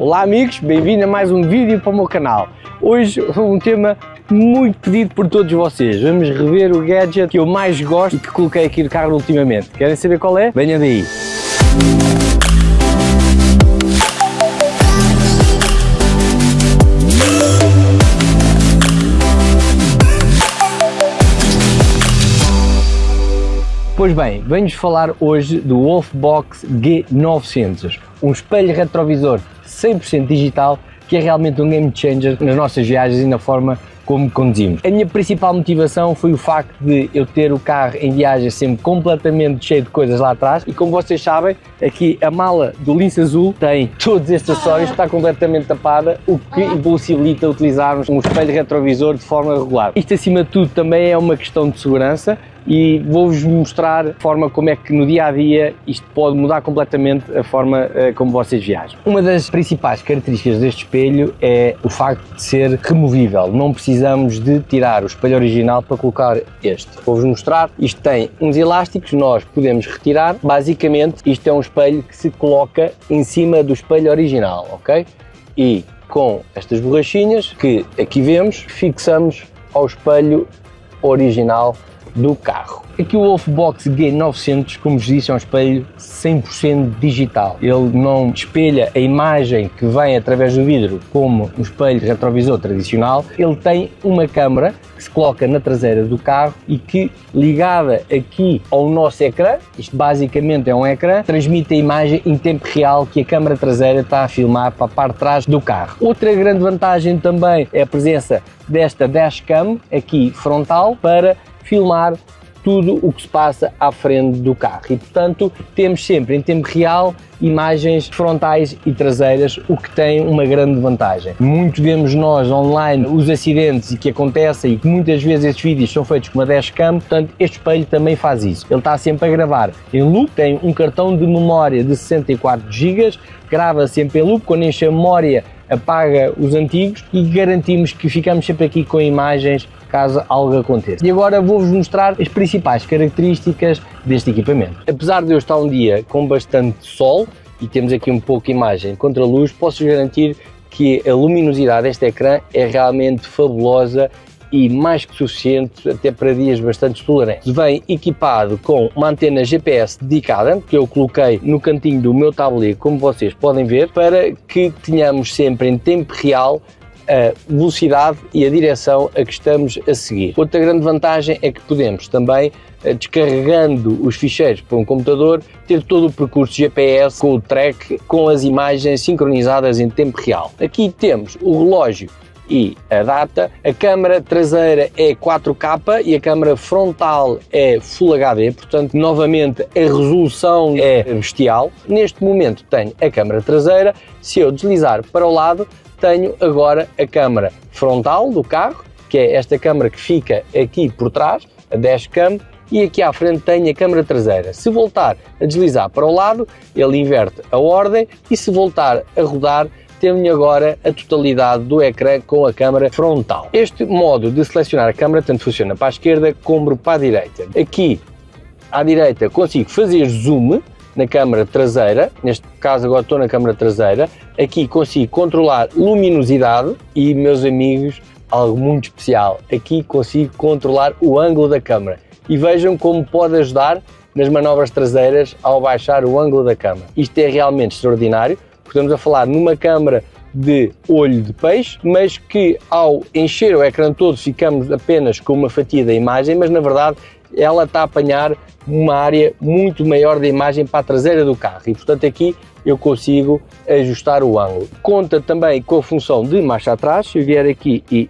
Olá amigos, bem-vindo a mais um vídeo para o meu canal. Hoje um tema muito pedido por todos vocês. Vamos rever o gadget que eu mais gosto e que coloquei aqui no carro ultimamente. Querem saber qual é? Venha daí! Pois bem, venho-vos falar hoje do Wolfbox G900, um espelho retrovisor 100% digital que é realmente um game changer nas nossas viagens e na forma como conduzimos. A minha principal motivação foi o facto de eu ter o carro em viagem sempre completamente cheio de coisas lá atrás e, como vocês sabem, aqui a mala do lince azul tem todos estes acessórios, está completamente tapada, o que impossibilita utilizarmos um espelho retrovisor de forma regular. Isto, acima de tudo, também é uma questão de segurança e vou-vos mostrar a forma como é que no dia-a-dia isto pode mudar completamente a forma como vocês viajam. Uma das principais características deste espelho é o facto de ser removível. Não precisamos de tirar o espelho original para colocar este. Vou-vos mostrar. Isto tem uns elásticos, nós podemos retirar. Basicamente, isto é um espelho que se coloca em cima do espelho original, ok? E com estas borrachinhas que aqui vemos, fixamos ao espelho original do carro. Aqui o Wolfbox G900, como vos disse, é um espelho 100% digital. Ele não espelha a imagem que vem através do vidro como um espelho retrovisor tradicional. Ele tem uma câmara que se coloca na traseira do carro e que, ligada aqui ao nosso ecrã, isto basicamente é um ecrã, transmite a imagem em tempo real que a câmara traseira está a filmar para a parte de trás do carro. Outra grande vantagem também é a presença desta dashcam aqui frontal para filmar tudo o que se passa à frente do carro e, portanto, temos sempre em tempo real imagens frontais e traseiras, o que tem uma grande vantagem. Muito vemos nós online os acidentes e que acontecem e que muitas vezes esses vídeos são feitos com uma dashcam, portanto este espelho também faz isso. Ele está sempre a gravar em loop, tem um cartão de memória de 64 GB, grava sempre em loop, quando enche a memória apaga os antigos e garantimos que ficamos sempre aqui com imagens caso algo aconteça. E agora vou-vos mostrar as principais características deste equipamento. Apesar de eu estar um dia com bastante sol e temos aqui um pouco de imagem contra a luz, posso garantir que a luminosidade deste ecrã é realmente fabulosa e mais que suficiente até para dias bastante tolerantes. Vem equipado com uma antena GPS dedicada, que eu coloquei no cantinho do meu tabuleiro, como vocês podem ver, para que tenhamos sempre em tempo real a velocidade e a direção a que estamos a seguir. Outra grande vantagem é que podemos também, descarregando os ficheiros para um computador, ter todo o percurso GPS com o track, com as imagens sincronizadas em tempo real. Aqui temos o relógio e a data, a câmara traseira é 4K e a câmara frontal é Full HD, portanto, novamente a resolução é bestial. Neste momento tenho a câmara traseira, se eu deslizar para o lado, tenho agora a câmara frontal do carro, que é esta câmara que fica aqui por trás, a dashcam, e aqui à frente tenho a câmara traseira. Se voltar a deslizar para o lado, ele inverte a ordem e se voltar a rodar, tenho agora a totalidade do ecrã com a câmara frontal. Este modo de selecionar a câmara tanto funciona para a esquerda como para a direita. Aqui à direita consigo fazer zoom na câmara traseira, neste caso agora estou na câmara traseira, aqui consigo controlar luminosidade e, meus amigos, algo muito especial, aqui consigo controlar o ângulo da câmara e vejam como pode ajudar nas manobras traseiras ao baixar o ângulo da câmara. Isto é realmente extraordinário, porque estamos a falar numa câmara de olho de peixe, mas que ao encher o ecrã todo ficamos apenas com uma fatia da imagem, mas na verdade ela está a apanhar uma área muito maior da imagem para a traseira do carro e, portanto, aqui eu consigo ajustar o ângulo. Conta também com a função de marcha atrás. Se eu vier aqui e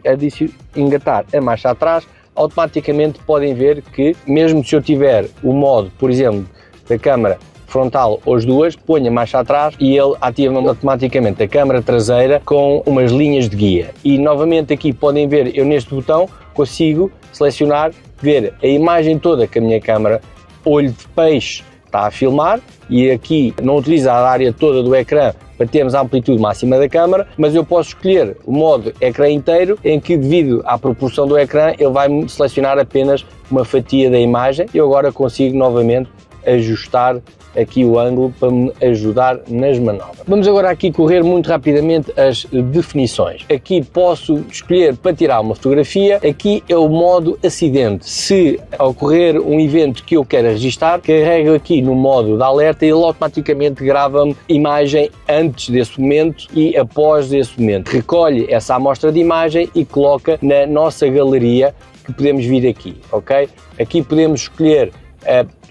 engatar a marcha atrás, automaticamente podem ver que, mesmo se eu tiver o modo, por exemplo, da câmara frontal ou as duas, ponho a marcha atrás e ele ativa automaticamente a câmara traseira com umas linhas de guia. E novamente aqui podem ver, eu neste botão consigo selecionar, ver a imagem toda que a minha câmara olho de peixe está a filmar e aqui não utiliza a área toda do ecrã para termos a amplitude máxima da câmara, mas eu posso escolher o modo ecrã inteiro em que, devido à proporção do ecrã, ele vai selecionar apenas uma fatia da imagem e eu agora consigo novamente ajustar aqui o ângulo para me ajudar nas manobras. Vamos agora aqui correr muito rapidamente as definições. Aqui posso escolher para tirar uma fotografia, aqui é o modo acidente. Se ocorrer um evento que eu quero registar, carrego aqui no modo de alerta e ele automaticamente grava-me imagem antes desse momento e após esse momento. Recolhe essa amostra de imagem e coloca na nossa galeria, que podemos vir aqui, ok? Aqui podemos escolher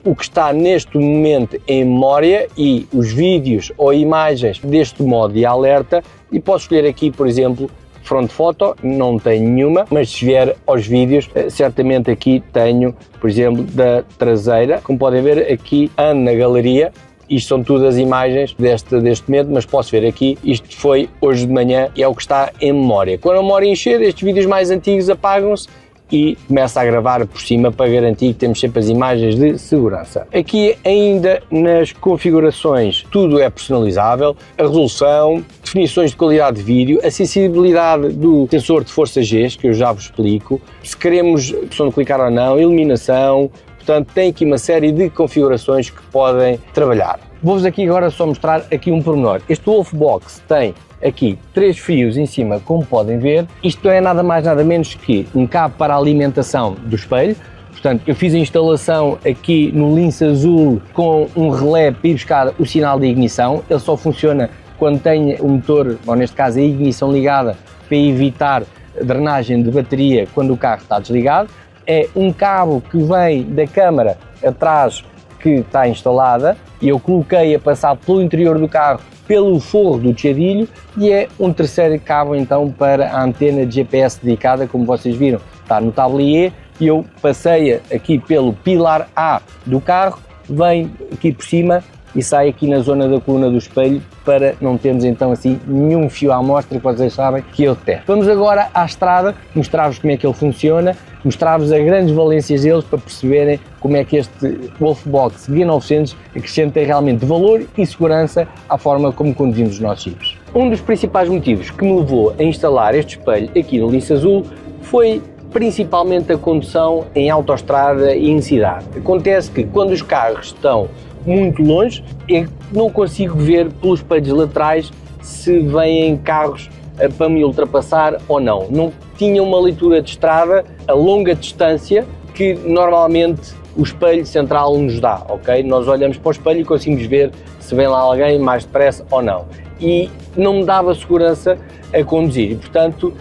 o que está neste momento em memória e os vídeos ou imagens deste modo de alerta, e posso escolher aqui, por exemplo, front photo, não tenho nenhuma, mas se vier aos vídeos, certamente aqui tenho, por exemplo, da traseira. Como podem ver, aqui ando na galeria. Isto são todas as imagens deste momento, mas posso ver aqui, isto foi hoje de manhã e é o que está em memória. Quando a memória encher, estes vídeos mais antigos apagam-se e começa a gravar por cima para garantir que temos sempre as imagens de segurança. Aqui ainda nas configurações tudo é personalizável, a resolução, definições de qualidade de vídeo, a sensibilidade do sensor de força G, que eu já vos explico, se queremos opção de clicar ou não, iluminação, portanto tem aqui uma série de configurações que podem trabalhar. Vou-vos aqui agora só mostrar aqui um pormenor. Este Wolfbox tem aqui 3 fios em cima, como podem ver. Isto não é nada mais nada menos que um cabo para a alimentação do espelho. Portanto, eu fiz a instalação aqui no lince azul com um relé para ir buscar o sinal de ignição. Ele só funciona quando tem o motor, ou neste caso a ignição ligada, para evitar drenagem de bateria quando o carro está desligado. É um cabo que vem da câmara atrás que está instalada e eu coloquei a passar pelo interior do carro pelo forro do tejadilho, e é um terceiro cabo então para a antena de GPS dedicada, como vocês viram, está no tablier, e eu passei aqui pelo pilar A do carro, vem aqui por cima e sai aqui na zona da coluna do espelho para não termos então assim nenhum fio à mostra, que vocês sabem que eu detesto. Vamos agora à estrada, mostrar-vos como é que ele funciona, mostrar-vos as grandes valências deles para perceberem como é que este Wolfbox G900 acrescenta realmente valor e segurança à forma como conduzimos os nossos jipes. Um dos principais motivos que me levou a instalar este espelho aqui no lince azul foi principalmente a condução em autoestrada e em cidade. Acontece que quando os carros estão muito longe, eu não consigo ver pelos espelhos laterais se vêm carros para me ultrapassar ou não. Não tinha uma leitura de estrada a longa distância que normalmente o espelho central nos dá, ok? Nós olhamos para o espelho e conseguimos ver se vem lá alguém mais depressa ou não. E não me dava segurança a conduzir e, portanto,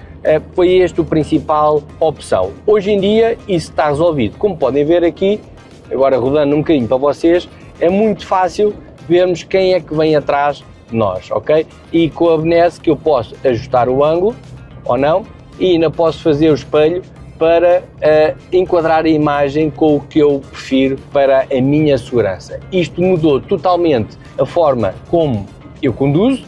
foi este o principal opção. Hoje em dia isso está resolvido. Como podem ver aqui, agora rodando um bocadinho para vocês, é muito fácil vermos quem é que vem atrás de nós, ok? E com a benesse que eu posso ajustar o ângulo ou não, e ainda posso fazer o espelho para enquadrar a imagem com o que eu prefiro para a minha segurança. Isto mudou totalmente a forma como eu conduzo,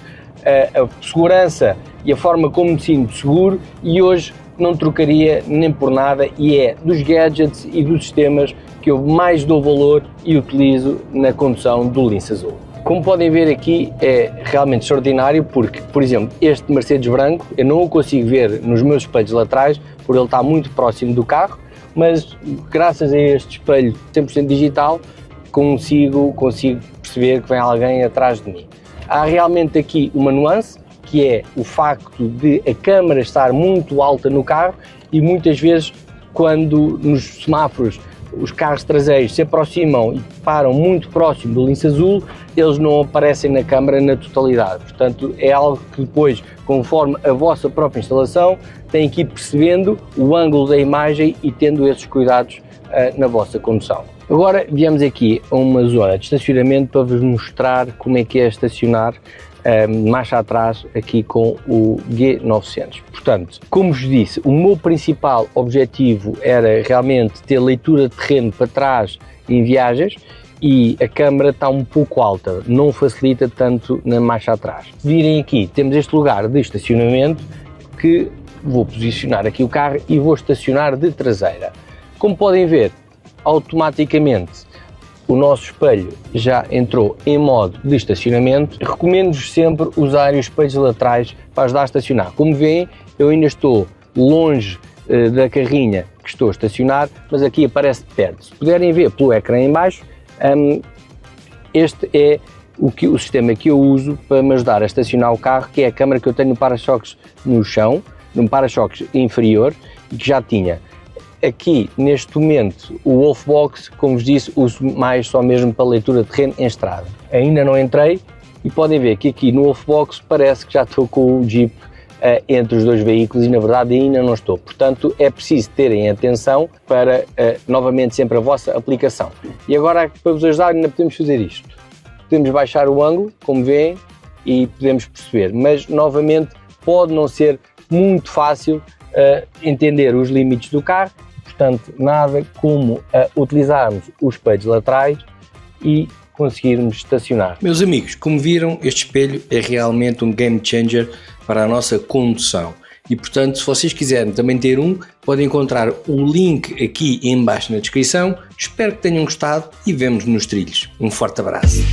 a segurança e a forma como me sinto seguro, e hoje não trocaria nem por nada, e é dos gadgets e dos sistemas que eu mais dou valor e utilizo na condução do lince azul. Como podem ver aqui, é realmente extraordinário porque, por exemplo, este Mercedes branco eu não o consigo ver nos meus espelhos laterais por ele estar muito próximo do carro, mas graças a este espelho 100% digital consigo perceber que vem alguém atrás de mim. Há realmente aqui uma nuance, que é o facto de a câmara estar muito alta no carro, e muitas vezes quando nos semáforos os carros traseiros se aproximam e param muito próximo do lince azul, eles não aparecem na câmara na totalidade. Portanto, é algo que depois, conforme a vossa própria instalação, tem que ir percebendo o ângulo da imagem e tendo esses cuidados na vossa condução. Agora viemos aqui a uma zona de estacionamento para vos mostrar como é que é estacionar marcha atrás aqui com o G900. Portanto, como vos disse, o meu principal objetivo era realmente ter leitura de terreno para trás em viagens, e a câmara está um pouco alta, não facilita tanto na marcha atrás. Virem aqui, temos este lugar de estacionamento que vou posicionar aqui o carro e vou estacionar de traseira. Como podem ver, automaticamente o nosso espelho já entrou em modo de estacionamento. Recomendo-vos sempre usar os espelhos laterais para ajudar a estacionar. Como veem, eu ainda estou longe da carrinha que estou a estacionar, mas aqui aparece de perto. Se puderem ver pelo ecrã em baixo, Este é o sistema que eu uso para me ajudar a estacionar o carro, que é a câmara que eu tenho no para-choques no chão, no para-choques inferior, e que já tinha. Aqui, neste momento, o Wolfbox, como vos disse, uso mais só mesmo para leitura de terreno em estrada. Ainda não entrei e podem ver que aqui no Wolfbox parece que já estou com o Jeep entre os dois veículos e na verdade ainda não estou. Portanto, é preciso terem atenção para, novamente, sempre a vossa aplicação. E agora, para vos ajudar, ainda podemos fazer isto. Podemos baixar o ângulo, como veem, e podemos perceber, mas novamente pode não ser muito fácil entender os limites do carro. Portanto, nada como utilizarmos os espelhos laterais e conseguirmos estacionar. Meus amigos, como viram, este espelho é realmente um game changer para a nossa condução. E portanto, se vocês quiserem também ter um, podem encontrar um link aqui em baixo na descrição. Espero que tenham gostado e vemo-nos nos trilhos. Um forte abraço.